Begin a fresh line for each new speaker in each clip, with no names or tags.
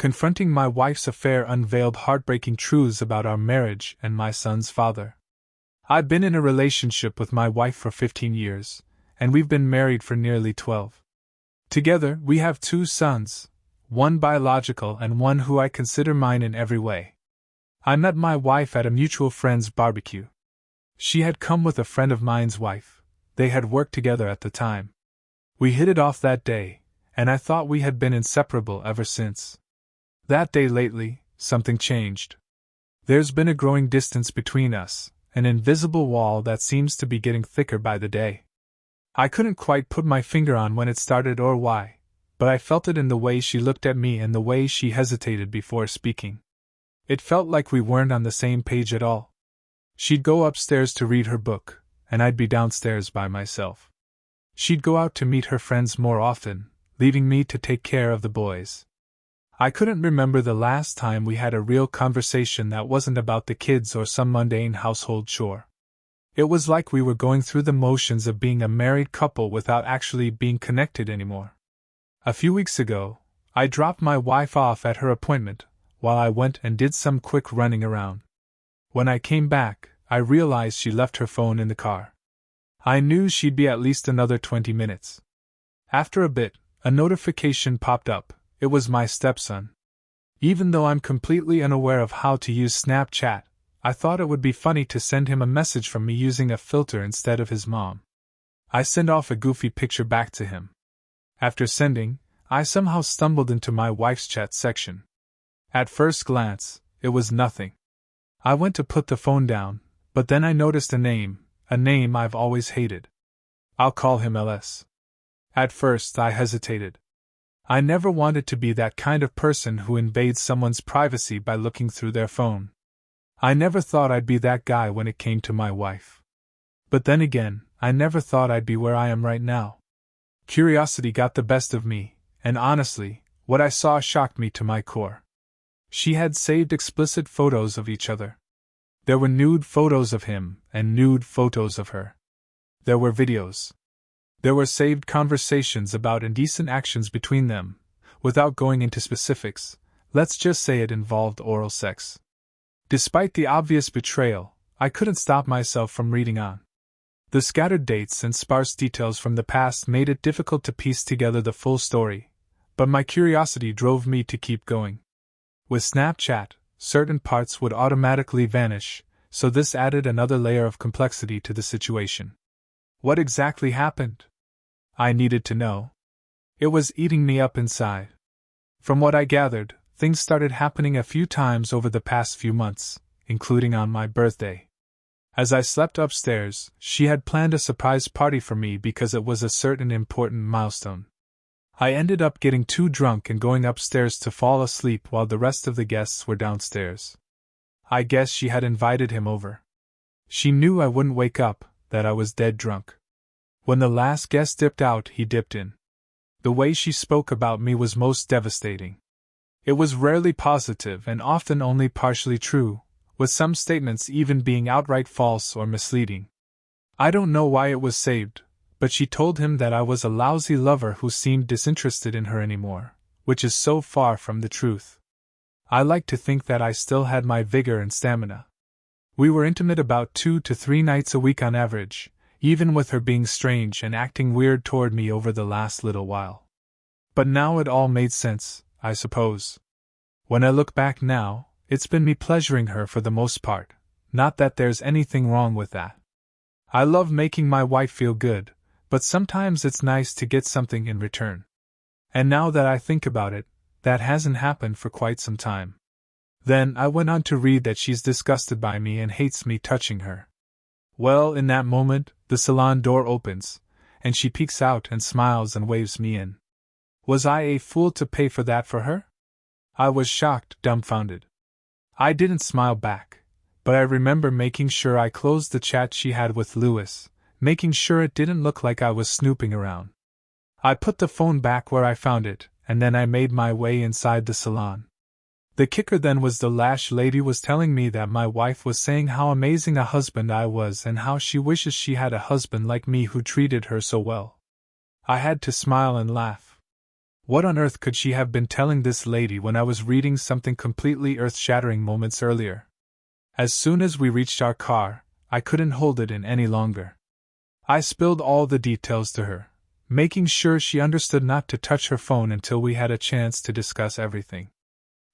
Confronting my wife's affair unveiled heartbreaking truths about our marriage and my son's father. I've been in a relationship with my wife for 15 years, and we've been married for nearly 12. Together, we have 2 sons, one biological and one who I consider mine in every way. I met my wife at a mutual friend's barbecue. She had come with a friend of mine's wife. They had worked together at the time. We hit it off that day, and I thought we had been inseparable ever since. That day lately, something changed. There's been a growing distance between us, an invisible wall that seems to be getting thicker by the day. I couldn't quite put my finger on when it started or why, but I felt it in the way she looked at me and the way she hesitated before speaking. It felt like we weren't on the same page at all. She'd go upstairs to read her book, and I'd be downstairs by myself. She'd go out to meet her friends more often, leaving me to take care of the boys. I couldn't remember the last time we had a real conversation that wasn't about the kids or some mundane household chore. It was like we were going through the motions of being a married couple without actually being connected anymore. A few weeks ago, I dropped my wife off at her appointment, while I went and did some quick running around. When I came back, I realized she left her phone in the car. I knew she'd be at least another 20 minutes. After a bit, a notification popped up. It was my stepson. Even though I'm completely unaware of how to use Snapchat, I thought it would be funny to send him a message from me using a filter instead of his mom. I sent off a goofy picture back to him. After sending, I somehow stumbled into my wife's chat section. At first glance, it was nothing. I went to put the phone down, but then I noticed a name I've always hated. I'll call him LS. At first, I hesitated. I never wanted to be that kind of person who invades someone's privacy by looking through their phone. I never thought I'd be that guy when it came to my wife. But then again, I never thought I'd be where I am right now. Curiosity got the best of me, and honestly, what I saw shocked me to my core. She had saved explicit photos of each other. There were nude photos of him and nude photos of her. There were videos. There were saved conversations about indecent actions between them. Without going into specifics, let's just say it involved oral sex. Despite the obvious betrayal, I couldn't stop myself from reading on. The scattered dates and sparse details from the past made it difficult to piece together the full story, but my curiosity drove me to keep going. With Snapchat, certain parts would automatically vanish, so this added another layer of complexity to the situation. What exactly happened? I needed to know. It was eating me up inside. From what I gathered, things started happening a few times over the past few months, including on my birthday. As I slept upstairs, she had planned a surprise party for me because it was a certain important milestone. I ended up getting too drunk and going upstairs to fall asleep while the rest of the guests were downstairs. I guess she had invited him over. She knew I wouldn't wake up, that I was dead drunk. When the last guest dipped out, he dipped in. The way she spoke about me was most devastating. It was rarely positive and often only partially true, with some statements even being outright false or misleading. I don't know why it was saved, but she told him that I was a lousy lover who seemed disinterested in her anymore, which is so far from the truth. I like to think that I still had my vigor and stamina. We were intimate about 2 to 3 nights a week on average, even with her being strange and acting weird toward me over the last little while. But now it all made sense, I suppose. When I look back now, it's been me pleasuring her for the most part, not that there's anything wrong with that. I love making my wife feel good, but sometimes it's nice to get something in return. And now that I think about it, that hasn't happened for quite some time. Then I went on to read that she's disgusted by me and hates me touching her. Well, in that moment, the salon door opens, and she peeks out and smiles and waves me in. Was I a fool to pay for that for her? I was shocked, dumbfounded. I didn't smile back, but I remember making sure I closed the chat she had with Lewis, making sure it didn't look like I was snooping around. I put the phone back where I found it, and then I made my way inside the salon. The kicker then was the lash lady was telling me that my wife was saying how amazing a husband I was and how she wishes she had a husband like me who treated her so well. I had to smile and laugh. What on earth could she have been telling this lady when I was reading something completely earth-shattering moments earlier? As soon as we reached our car, I couldn't hold it in any longer. I spilled all the details to her, making sure she understood not to touch her phone until we had a chance to discuss everything.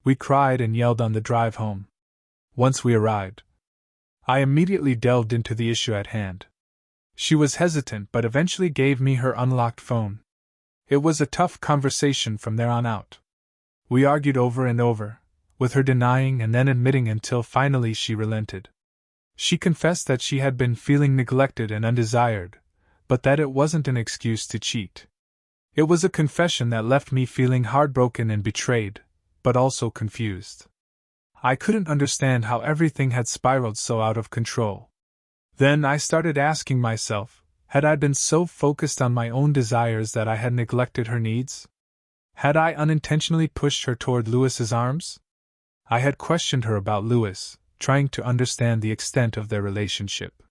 We cried and yelled on the drive home. Once we arrived, I immediately delved into the issue at hand. She was hesitant but eventually gave me her unlocked phone. It was a tough conversation from there on out. We argued over and over, with her denying and then admitting until finally she relented. She confessed that she had been feeling neglected and undesired, but that it wasn't an excuse to cheat. It was a confession that left me feeling heartbroken and betrayed, but also confused. I couldn't understand how everything had spiraled so out of control. Then I started asking myself, had I been so focused on my own desires that I had neglected her needs? Had I unintentionally pushed her toward Louis's arms? I had questioned her about Louis, trying to understand the extent of their relationship.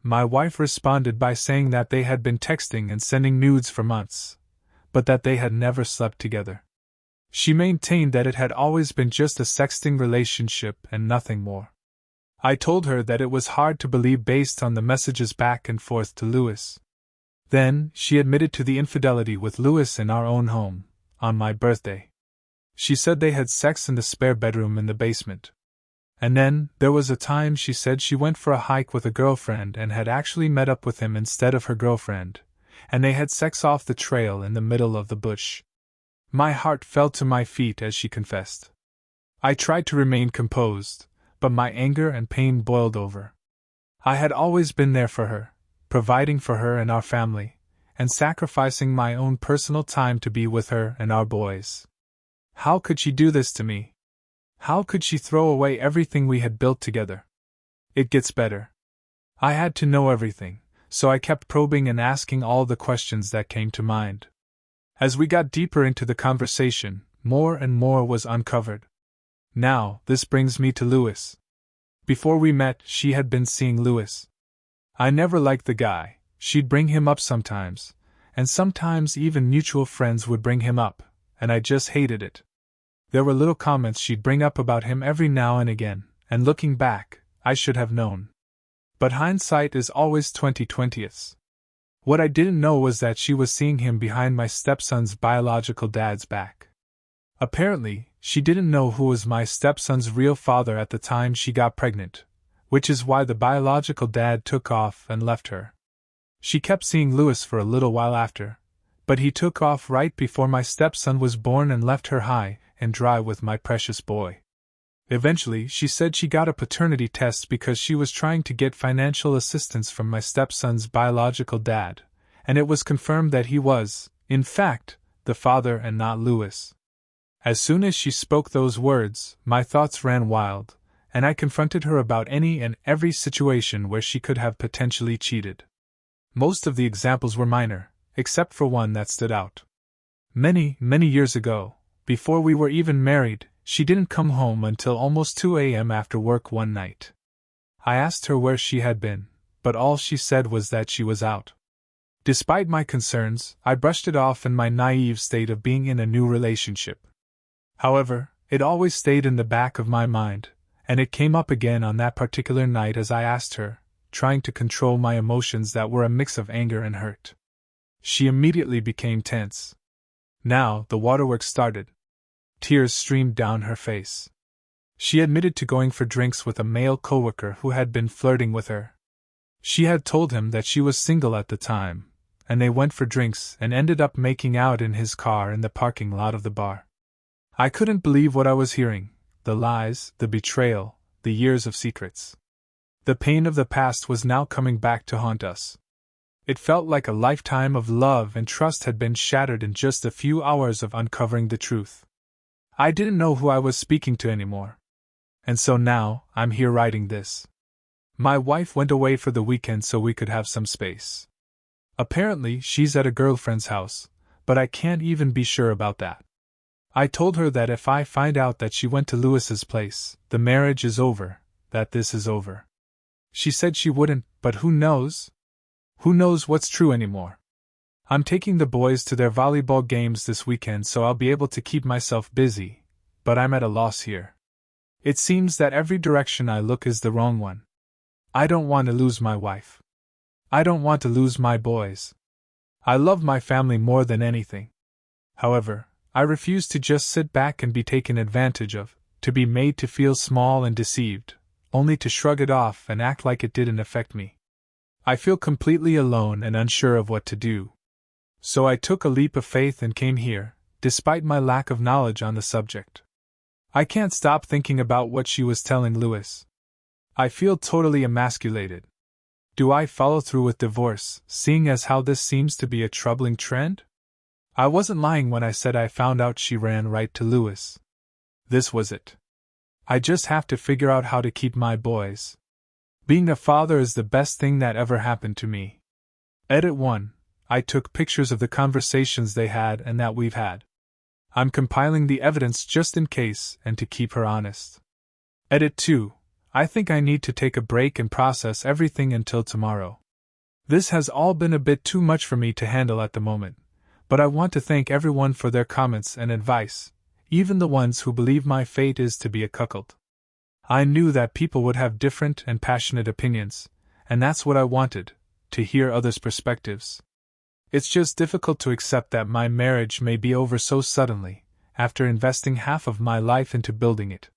My wife responded by saying that they had been texting and sending nudes for months, but that they had never slept together. She maintained that it had always been just a sexting relationship and nothing more. I told her that it was hard to believe based on the messages back and forth to Louis. Then, she admitted to the infidelity with Louis in our own home, on my birthday. She said they had sex in the spare bedroom in the basement. And then, there was a time she said she went for a hike with a girlfriend and had actually met up with him instead of her girlfriend, and they had sex off the trail in the middle of the bush. My heart fell to my feet as she confessed. I tried to remain composed, but my anger and pain boiled over. I had always been there for her, providing for her and our family, and sacrificing my own personal time to be with her and our boys. How could she do this to me? How could she throw away everything we had built together? It gets better. I had to know everything, so I kept probing and asking all the questions that came to mind. As we got deeper into the conversation, more and more was uncovered. Now, this brings me to Louis. Before we met, she had been seeing Louis. I never liked the guy. She'd bring him up sometimes, and sometimes even mutual friends would bring him up, and I just hated it. There were little comments she'd bring up about him every now and again, and looking back, I should have known. But hindsight is always 20/20. What I didn't know was that she was seeing him behind my stepson's biological dad's back. Apparently, she didn't know who was my stepson's real father at the time she got pregnant, which is why the biological dad took off and left her. She kept seeing Louis for a little while after, but he took off right before my stepson was born and left her high and dry with my precious boy. Eventually, she said she got a paternity test because she was trying to get financial assistance from my stepson's biological dad, and it was confirmed that he was, in fact, the father and not Louis. As soon as she spoke those words, my thoughts ran wild, and I confronted her about any and every situation where she could have potentially cheated. Most of the examples were minor, except for one that stood out. Many years ago, before we were even married, she didn't come home until almost 2 a.m. after work one night. I asked her where she had been, but all she said was that she was out. Despite my concerns, I brushed it off in my naive state of being in a new relationship. However, it always stayed in the back of my mind, and it came up again on that particular night as I asked her, trying to control my emotions that were a mix of anger and hurt. She immediately became tense. Now, the waterwork started. Tears streamed down her face. She admitted to going for drinks with a male coworker who had been flirting with her. She had told him that she was single at the time, and they went for drinks and ended up making out in his car in the parking lot of the bar. I couldn't believe what I was hearing, the lies, the betrayal, the years of secrets. The pain of the past was now coming back to haunt us. It felt like a lifetime of love and trust had been shattered in just a few hours of uncovering the truth. I didn't know who I was speaking to anymore. And so now, I'm here writing this. My wife went away for the weekend so we could have some space. Apparently, she's at a girlfriend's house, but I can't even be sure about that. I told her that if I find out that she went to Louis's place, the marriage is over, that this is over. She said she wouldn't, but who knows? Who knows what's true anymore? I'm taking the boys to their volleyball games this weekend, so I'll be able to keep myself busy, but I'm at a loss here. It seems that every direction I look is the wrong one. I don't want to lose my wife. I don't want to lose my boys. I love my family more than anything. However, I refuse to just sit back and be taken advantage of, to be made to feel small and deceived, only to shrug it off and act like it didn't affect me. I feel completely alone and unsure of what to do. So I took a leap of faith and came here, despite my lack of knowledge on the subject. I can't stop thinking about what she was telling Louis. I feel totally emasculated. Do I follow through with divorce, seeing as how this seems to be a troubling trend? I wasn't lying when I said I found out she ran right to Louis. This was it. I just have to figure out how to keep my boys. Being a father is the best thing that ever happened to me. Edit 1. I took pictures of the conversations they had and that we've had. I'm compiling the evidence just in case and to keep her honest. Edit 2. I think I need to take a break and process everything until tomorrow. This has all been a bit too much for me to handle at the moment, but I want to thank everyone for their comments and advice, even the ones who believe my fate is to be a cuckold. I knew that people would have different and passionate opinions, and that's what I wanted, to hear others' perspectives. It's just difficult to accept that my marriage may be over so suddenly, after investing half of my life into building it.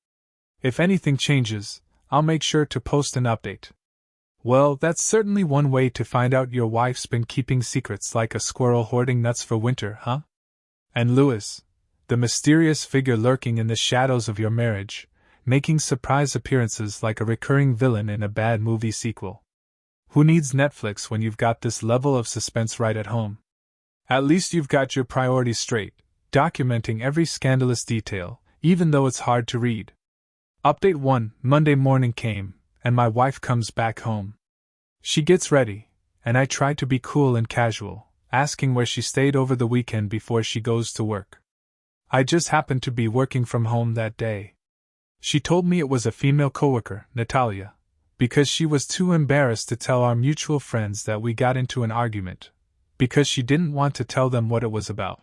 If anything changes, I'll make sure to post an update. Well, that's certainly one way to find out your wife's been keeping secrets like a squirrel hoarding nuts for winter, huh? And Louis, the mysterious figure lurking in the shadows of your marriage, making surprise appearances like a recurring villain in a bad movie sequel. Who needs Netflix when you've got this level of suspense right at home? At least you've got your priorities straight, documenting every scandalous detail, even though it's hard to read. Update 1. Monday morning came, and my wife comes back home. She gets ready, and I try to be cool and casual, asking where she stayed over the weekend before she goes to work. I just happened to be working from home that day. She told me it was a female coworker, Natalia, because she was too embarrassed to tell our mutual friends that we got into an argument, because she didn't want to tell them what it was about.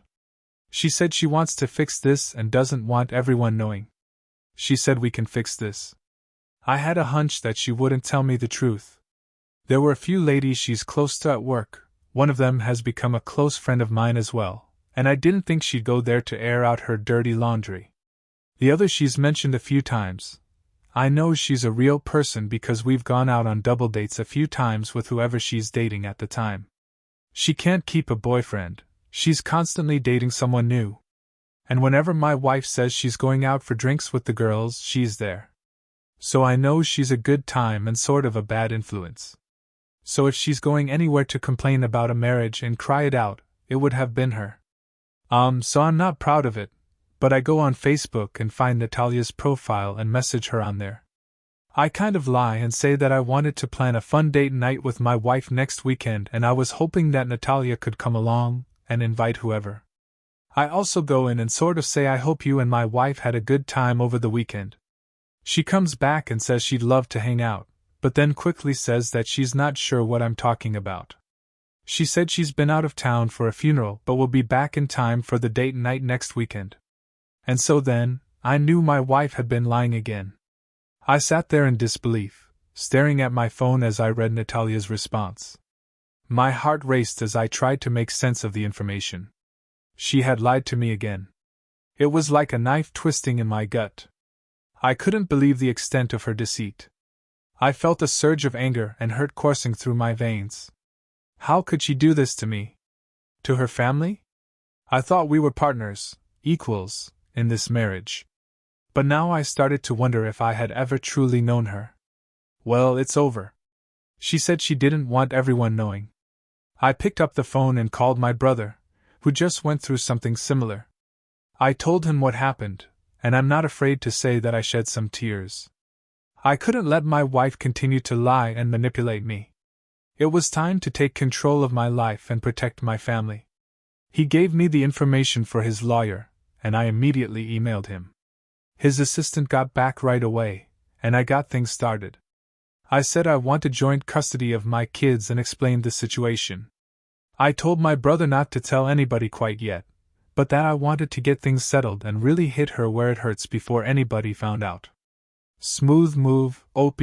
She said she wants to fix this and doesn't want everyone knowing. She said we can fix this. I had a hunch that she wouldn't tell me the truth. There were a few ladies she's close to at work, one of them has become a close friend of mine as well, and I didn't think she'd go there to air out her dirty laundry. The other she's mentioned a few times. I know she's a real person because we've gone out on double dates a few times with whoever she's dating at the time. She can't keep a boyfriend, she's constantly dating someone new. And whenever my wife says she's going out for drinks with the girls, she's there. So I know she's a good time and sort of a bad influence. So if she's going anywhere to complain about a marriage and cry it out, it would have been her. So I'm not proud of it, but I go on Facebook and find Natalia's profile and message her on there. I kind of lie and say that I wanted to plan a fun date night with my wife next weekend and I was hoping that Natalia could come along and invite whoever. I also go in and sort of say I hope you and my wife had a good time over the weekend. She comes back and says she'd love to hang out, but then quickly says that she's not sure what I'm talking about. She said she's been out of town for a funeral but will be back in time for the date night next weekend. And so then, I knew my wife had been lying again. I sat there in disbelief, staring at my phone as I read Natalia's response. My heart raced as I tried to make sense of the information. She had lied to me again. It was like a knife twisting in my gut. I couldn't believe the extent of her deceit. I felt a surge of anger and hurt coursing through my veins. How could she do this to me? To her family? I thought we were partners, equals, in this marriage. But now I started to wonder if I had ever truly known her. Well, it's over. She said she didn't want everyone knowing. I picked up the phone and called my brother, who just went through something similar. I told him what happened, and I'm not afraid to say that I shed some tears. I couldn't let my wife continue to lie and manipulate me. It was time to take control of my life and protect my family. He gave me the information for his lawyer, and I immediately emailed him. His assistant got back right away, and I got things started. I said I wanted joint custody of my kids and explained the situation. I told my brother not to tell anybody quite yet, but that I wanted to get things settled and really hit her where it hurts before anybody found out. Smooth move, OP.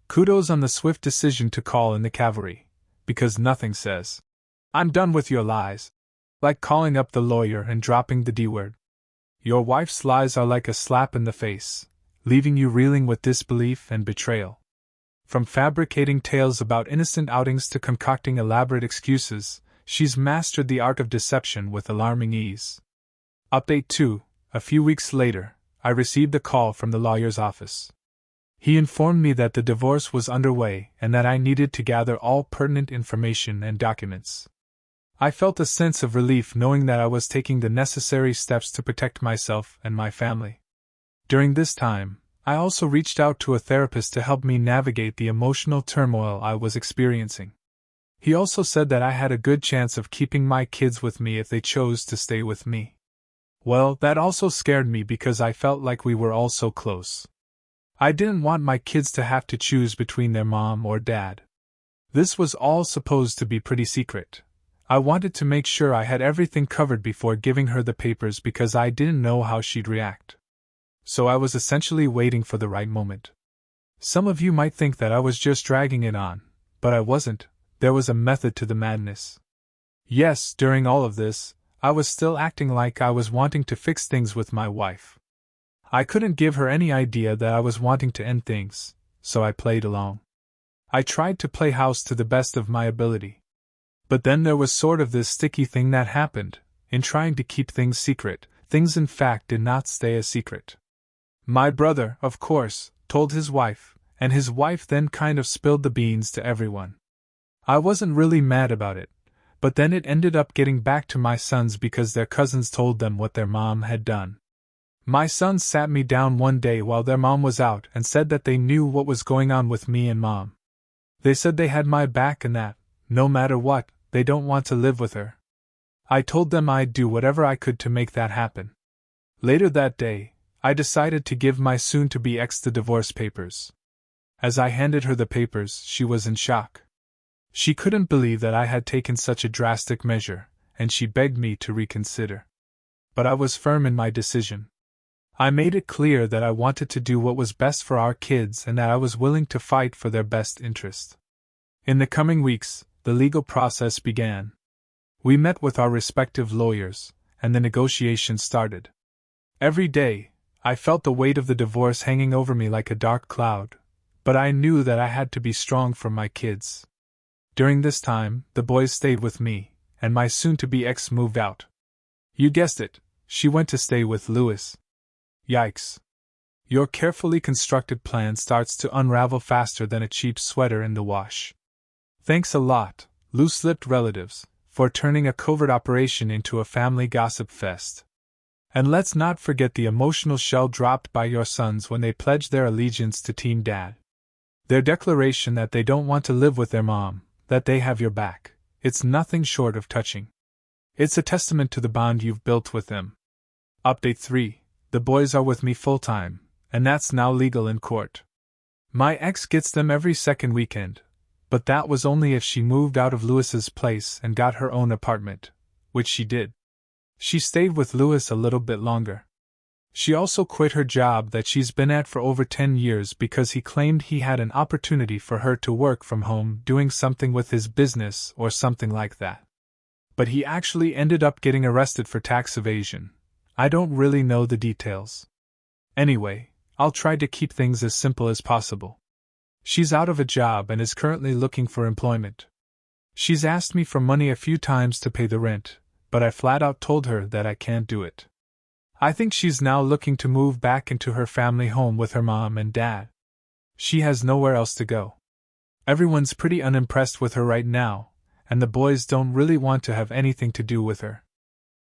Kudos on the swift decision to call in the cavalry, because nothing says, "I'm done with your lies," like calling up the lawyer and dropping the D word. Your wife's lies are like a slap in the face, leaving you reeling with disbelief and betrayal. From fabricating tales about innocent outings to concocting elaborate excuses, she's mastered the art of deception with alarming ease. Update 2. A few weeks later, I received a call from the lawyer's office. He informed me that the divorce was underway and that I needed to gather all pertinent information and documents. I felt a sense of relief knowing that I was taking the necessary steps to protect myself and my family. During this time, I also reached out to a therapist to help me navigate the emotional turmoil I was experiencing. He also said that I had a good chance of keeping my kids with me if they chose to stay with me. Well, that also scared me because I felt like we were all so close. I didn't want my kids to have to choose between their mom or dad. This was all supposed to be pretty secret. I wanted to make sure I had everything covered before giving her the papers because I didn't know how she'd react. So I was essentially waiting for the right moment. Some of you might think that I was just dragging it on, but I wasn't. There was a method to the madness. Yes, during all of this, I was still acting like I was wanting to fix things with my wife. I couldn't give her any idea that I was wanting to end things, so I played along. I tried to play house to the best of my ability. But then there was sort of this sticky thing that happened. In trying to keep things secret, things in fact did not stay a secret. My brother, of course, told his wife, and his wife then kind of spilled the beans to everyone. I wasn't really mad about it, but then it ended up getting back to my sons because their cousins told them what their mom had done. My sons sat me down one day while their mom was out and said that they knew what was going on with me and mom. They said they had my back and that, no matter what, they don't want to live with her. I told them I'd do whatever I could to make that happen. Later that day, I decided to give my soon-to-be ex the divorce papers. As I handed her the papers, she was in shock. She couldn't believe that I had taken such a drastic measure, and she begged me to reconsider. But I was firm in my decision. I made it clear that I wanted to do what was best for our kids and that I was willing to fight for their best interest. In the coming weeks, the legal process began. We met with our respective lawyers, and the negotiations started. Every day, I felt the weight of the divorce hanging over me like a dark cloud, but I knew that I had to be strong for my kids. During this time, the boys stayed with me, and my soon-to-be ex moved out. You guessed it, she went to stay with Louis. Yikes. Your carefully constructed plan starts to unravel faster than a cheap sweater in the wash. Thanks a lot, loose-lipped relatives, for turning a covert operation into a family gossip fest. And let's not forget the emotional shell dropped by your sons when they pledged their allegiance to Team Dad. Their declaration that they don't want to live with their mom, that they have your back, it's nothing short of touching. It's a testament to the bond you've built with them. Update 3. The boys are with me full-time, and that's now legal in court. My ex gets them every second weekend, but that was only if she moved out of Louis's place and got her own apartment, which she did. She stayed with Louis a little bit longer. She also quit her job that she's been at for over 10 years because he claimed he had an opportunity for her to work from home doing something with his business or something like that. But he actually ended up getting arrested for tax evasion. I don't really know the details. Anyway, I'll try to keep things as simple as possible. She's out of a job and is currently looking for employment. She's asked me for money a few times to pay the rent, but I flat out told her that I can't do it. I think she's now looking to move back into her family home with her mom and dad. She has nowhere else to go. Everyone's pretty unimpressed with her right now, and the boys don't really want to have anything to do with her.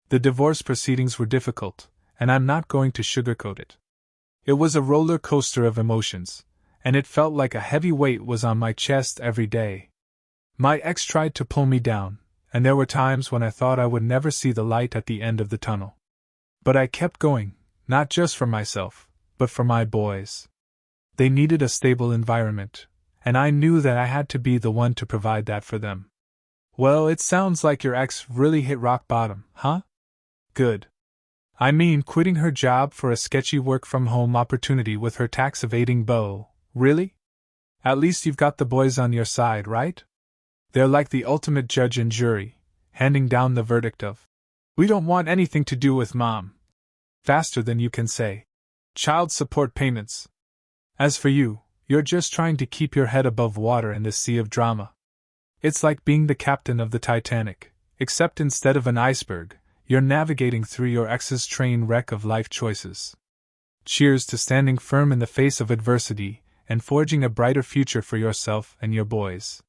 The divorce proceedings were difficult, and I'm not going to sugarcoat it. It was a roller coaster of emotions, and it felt like a heavy weight was on my chest every day. My ex tried to pull me down, and there were times when I thought I would never see the light at the end of the tunnel. But I kept going, not just for myself, but for my boys. They needed a stable environment, and I knew that I had to be the one to provide that for them. Well, it sounds like your ex really hit rock bottom, huh? Good. I mean, quitting her job for a sketchy work-from-home opportunity with her tax-evading beau, really? At least you've got the boys on your side, right? They're like the ultimate judge and jury, handing down the verdict of, "We don't want anything to do with Mom." Faster than you can say. Child support payments. As for you, you're just trying to keep your head above water in this sea of drama. It's like being the captain of the Titanic, except instead of an iceberg, you're navigating through your ex's train wreck of life choices. Cheers to standing firm in the face of adversity and forging a brighter future for yourself and your boys.